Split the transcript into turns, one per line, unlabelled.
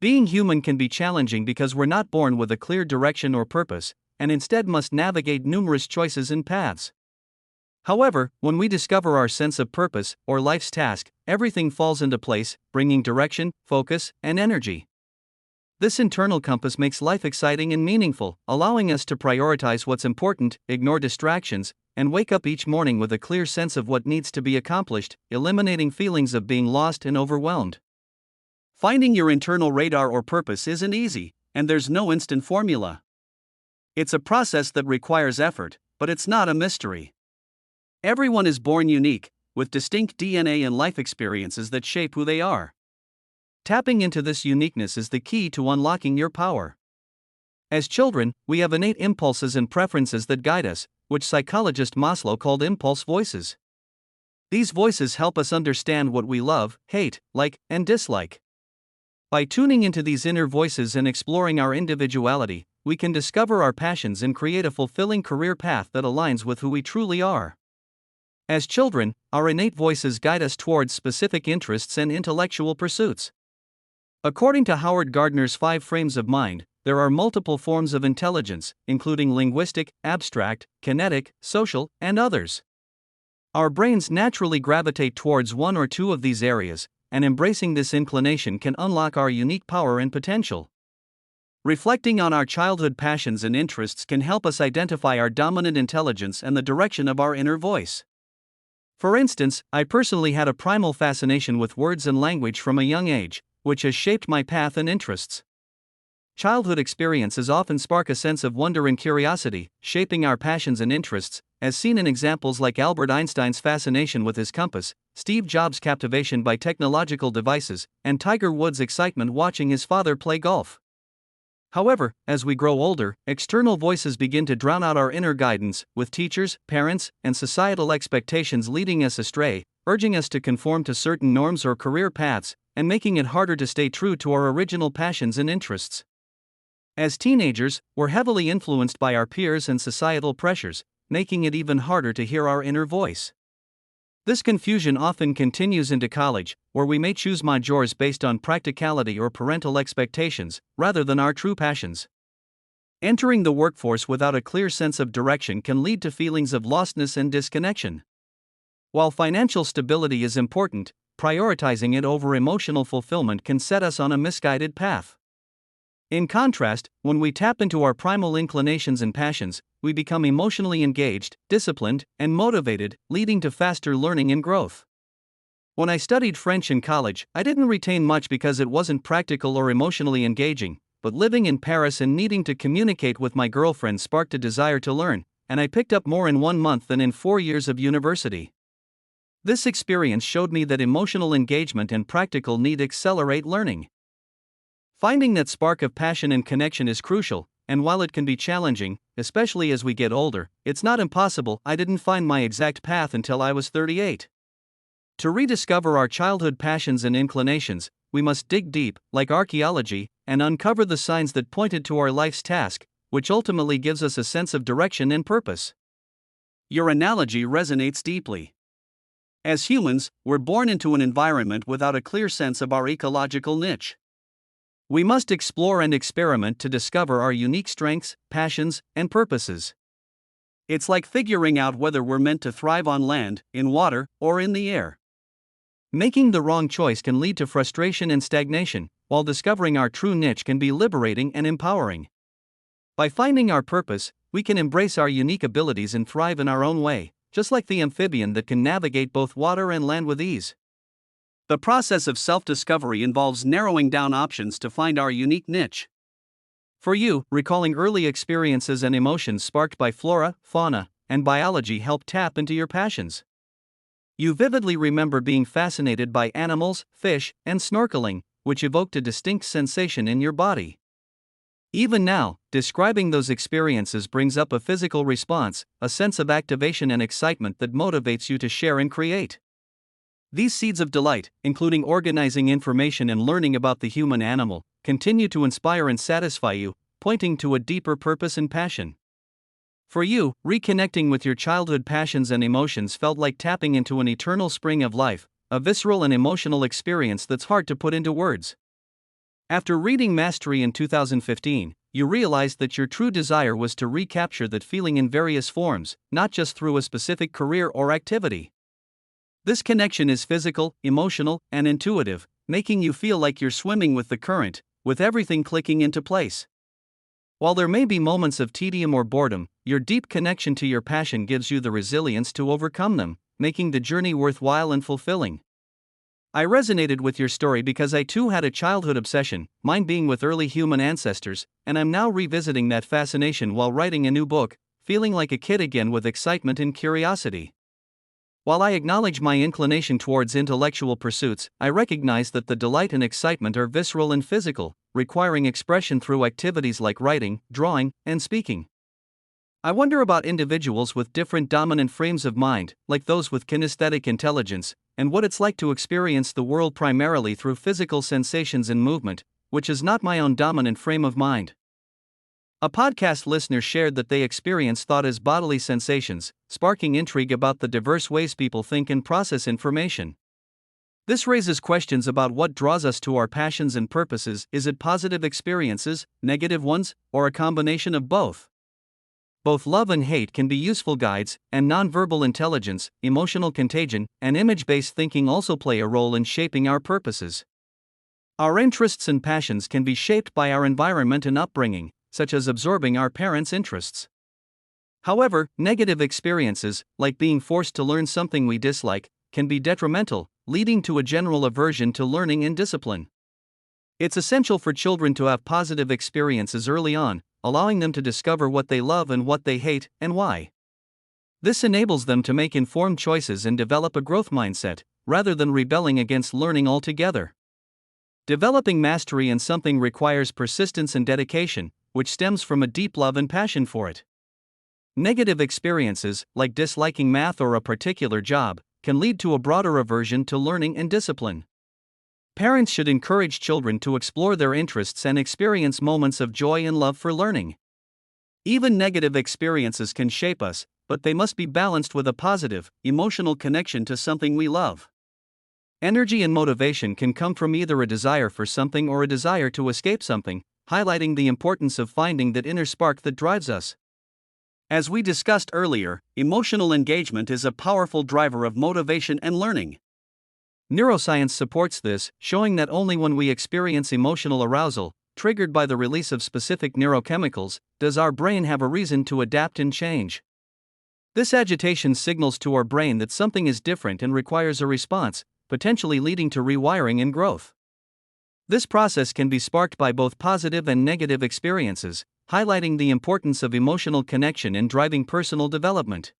Being human can be challenging because we're not born with a clear direction or purpose, and instead must navigate numerous choices and paths. However, when we discover our sense of purpose, or life's task, everything falls into place, bringing direction, focus, and energy. This internal compass makes life exciting and meaningful, allowing us to prioritize what's important, ignore distractions, and wake up each morning with a clear sense of what needs to be accomplished, eliminating feelings of being lost and overwhelmed. Finding your internal radar or purpose isn't easy, and there's no instant formula. It's a process that requires effort, but it's not a mystery. Everyone is born unique, with distinct DNA and life experiences that shape who they are. Tapping into this uniqueness is the key to unlocking your power. As children, we have innate impulses and preferences that guide us, which psychologist Maslow called impulse voices. These voices help us understand what we love, hate, like, and dislike. By tuning into these inner voices and exploring our individuality, we can discover our passions and create a fulfilling career path that aligns with who we truly are. As children, our innate voices guide us towards specific interests and intellectual pursuits. According to Howard Gardner's 5 frames of mind, there are multiple forms of intelligence, including linguistic, abstract, kinetic, social, and others. Our brains naturally gravitate towards one or two of these areas, and embracing this inclination can unlock our unique power and potential. Reflecting on our childhood passions and interests can help us identify our dominant intelligence and the direction of our inner voice. For instance, I personally had a primal fascination with words and language from a young age, which has shaped my path and interests. Childhood experiences often spark a sense of wonder and curiosity, shaping our passions and interests, as seen in examples like Albert Einstein's fascination with his compass, Steve Jobs' captivation by technological devices, and Tiger Woods' excitement watching his father play golf. However, as we grow older, external voices begin to drown out our inner guidance, with teachers, parents, and societal expectations leading us astray, urging us to conform to certain norms or career paths, and making it harder to stay true to our original passions and interests. As teenagers, we're heavily influenced by our peers and societal pressures, making it even harder to hear our inner voice. This confusion often continues into college, where we may choose majors based on practicality or parental expectations, rather than our true passions. Entering the workforce without a clear sense of direction can lead to feelings of lostness and disconnection. While financial stability is important, prioritizing it over emotional fulfillment can set us on a misguided path. In contrast, when we tap into our primal inclinations and passions, we become emotionally engaged, disciplined, and motivated, leading to faster learning and growth. When I studied French in college, I didn't retain much because it wasn't practical or emotionally engaging, but living in Paris and needing to communicate with my girlfriend sparked a desire to learn, and I picked up more in 1 month than in 4 years of university. This experience showed me that emotional engagement and practical need accelerate learning. Finding that spark of passion and connection is crucial, and while it can be challenging, especially as we get older, it's not impossible. I didn't find my exact path until I was 38. To rediscover our childhood passions and inclinations, we must dig deep, like archaeology, and uncover the signs that pointed to our life's task, which ultimately gives us a sense of direction and purpose. Your analogy resonates deeply. As humans, we're born into an environment without a clear sense of our ecological niche. We must explore and experiment to discover our unique strengths, passions, and purposes. It's like figuring out whether we're meant to thrive on land, in water, or in the air. Making the wrong choice can lead to frustration and stagnation, while discovering our true niche can be liberating and empowering. By finding our purpose, we can embrace our unique abilities and thrive in our own way, just like the amphibian that can navigate both water and land with ease. The process of self-discovery involves narrowing down options to find our unique niche. For you, recalling early experiences and emotions sparked by flora, fauna, and biology help tap into your passions. You vividly remember being fascinated by animals, fish, and snorkeling, which evoked a distinct sensation in your body. Even now, describing those experiences brings up a physical response, a sense of activation and excitement that motivates you to share and create. These seeds of delight, including organizing information and learning about the human animal, continue to inspire and satisfy you, pointing to a deeper purpose and passion. For you, reconnecting with your childhood passions and emotions felt like tapping into an eternal spring of life, a visceral and emotional experience that's hard to put into words. After reading Mastery in 2015, you realized that your true desire was to recapture that feeling in various forms, not just through a specific career or activity. This connection is physical, emotional, and intuitive, making you feel like you're swimming with the current, with everything clicking into place. While there may be moments of tedium or boredom, your deep connection to your passion gives you the resilience to overcome them, making the journey worthwhile and fulfilling. I resonated with your story because I too had a childhood obsession, mine being with early human ancestors, and I'm now revisiting that fascination while writing a new book, feeling like a kid again with excitement and curiosity. While I acknowledge my inclination towards intellectual pursuits, I recognize that the delight and excitement are visceral and physical, requiring expression through activities like writing, drawing, and speaking. I wonder about individuals with different dominant frames of mind, like those with kinesthetic intelligence, and what it's like to experience the world primarily through physical sensations and movement, which is not my own dominant frame of mind. A podcast listener shared that they experience thought as bodily sensations, sparking intrigue about the diverse ways people think and process information. This raises questions about what draws us to our passions and purposes. Is it positive experiences, negative ones, or a combination of both? Both love and hate can be useful guides, and nonverbal intelligence, emotional contagion, and image-based thinking also play a role in shaping our purposes. Our interests and passions can be shaped by our environment and upbringing, such as absorbing our parents' interests. However, negative experiences, like being forced to learn something we dislike, can be detrimental, leading to a general aversion to learning and discipline. It's essential for children to have positive experiences early on, allowing them to discover what they love and what they hate, and why. This enables them to make informed choices and develop a growth mindset, rather than rebelling against learning altogether. Developing mastery in something requires persistence and dedication, which stems from a deep love and passion for it. Negative experiences, like disliking math or a particular job, can lead to a broader aversion to learning and discipline. Parents should encourage children to explore their interests and experience moments of joy and love for learning. Even negative experiences can shape us, but they must be balanced with a positive, emotional connection to something we love. Energy and motivation can come from either a desire for something or a desire to escape something, highlighting the importance of finding that inner spark that drives us. As we discussed earlier, emotional engagement is a powerful driver of motivation and learning. Neuroscience supports this, showing that only when we experience emotional arousal, triggered by the release of specific neurochemicals, does our brain have a reason to adapt and change. This agitation signals to our brain that something is different and requires a response, potentially leading to rewiring and growth. This process can be sparked by both positive and negative experiences, highlighting the importance of emotional connection in driving personal development.